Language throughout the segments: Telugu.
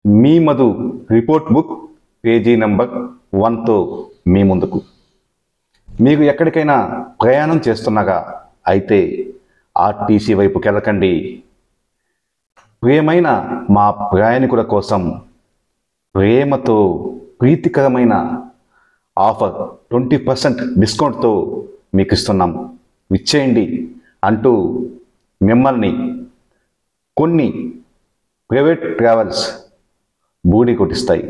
మీ Madhu report book page number 1తో మీ ముందుకు. మీకు ఎక్కడికైనా ప్రయాణం చేస్తున్నాగా అయితే ఆర్టీసీ వైపుకి వెళ్ళకండి. ప్రియమైన మా ప్రయాణికుల కోసం ప్రేమతో ప్రీతికరమైన ఆఫర్ 20% డిస్కౌంట్తో మీకు ఇస్తున్నాం, ఇచ్చేయండి అంటూ మిమ్మల్ని కొన్ని ప్రైవేట్ ట్రావెల్స్ బూడి కొట్టిస్తాయి.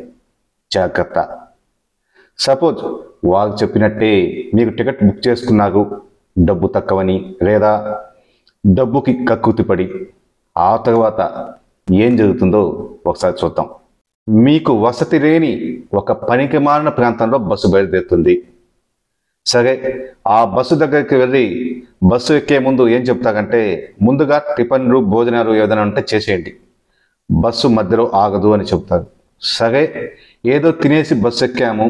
జాగ్రత్త. సపోజ్ వాళ్ళు చెప్పినట్టే మీకు టికెట్ బుక్ చేసుకున్నారు, డబ్బు తక్కువని లేదా డబ్బుకి కక్కుతిపడి ఆ తర్వాత ఏం జరుగుతుందో ఒకసారి చూద్దాం. మీకు వసతి లేని ఒక పనికి మారిన ప్రాంతంలో బస్సు బయలుదేరుతుంది. సరే, ఆ బస్సు దగ్గరికి వెళ్ళి బస్సు ఎక్కే ముందు ఏం చెప్తారంటే ముందుగా టిఫిన్లు భోజనాలు ఏదైనా ఉంటే చేసేయండి, బస్సు మధ్యలో ఆగదు అని చెప్తారు. సరే, ఏదో తినేసి బస్సు ఎక్కాము,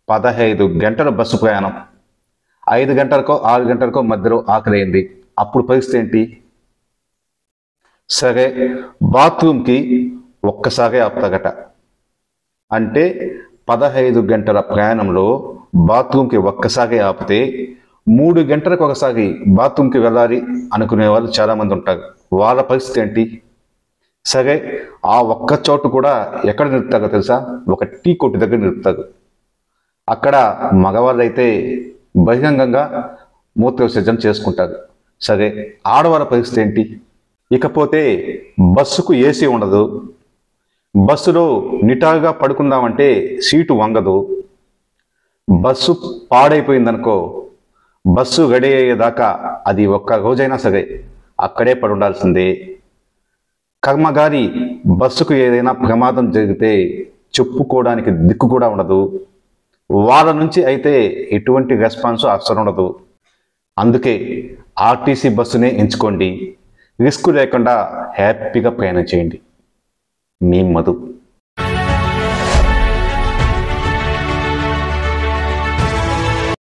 15 గంటల బస్సు ప్రయాణం, 5 గంటలకో 6 గంటలకో మధ్యలో ఆకలింది, అప్పుడు పరిస్థితి ఏంటి? సరే, బాత్రూమ్కి ఒక్కసారి ఆపుతాగట. అంటే 15 గంటల ప్రయాణంలో బాత్రూమ్కి ఒక్కసారి ఆపితే 3 గంటలకు ఒకసారి బాత్రూమ్కి వెళ్ళాలి అనుకునే వాళ్ళు చాలామంది ఉంటారు. వాళ్ళ పరిస్థితి ఏంటి? సరే, ఆ ఒక్క చోటు కూడా ఎక్కడ నిలుపుతారో తెలుసా? ఒక టీ కొట్టు దగ్గర నిలుపుతారు. అక్కడ మగవాళ్ళు అయితే బహిరంగంగా మూత్ర విసర్జన చేసుకుంటారు. సరే, ఆడవాళ్ళ పరిస్థితి ఏంటి? ఇకపోతే బస్సుకు ఏసీ ఉండదు, బస్సులో నిటారుగా పడుకుందామంటే సీటు వంగదు, బస్సు పాడైపోయిందనుకో బస్సు రెడీ అయ్యేదాకా అది ఒక్క రోజైనా సరే అక్కడే పడి ఉండాల్సిందే. కర్మగారి బస్సుకు ఏదైనా ప్రమాదం జరిగితే చెప్పుకోవడానికి దిక్కు కూడా ఉండదు. వాళ్ళ నుంచి అయితే ఎటువంటి రెస్పాన్స్ అసలు ఉండదు. అందుకే ఆర్టీసీ బస్సునే ఎంచుకోండి, రిస్క్ లేకుండా హ్యాపీగా ప్రయాణం చేయండి. మీ మధు.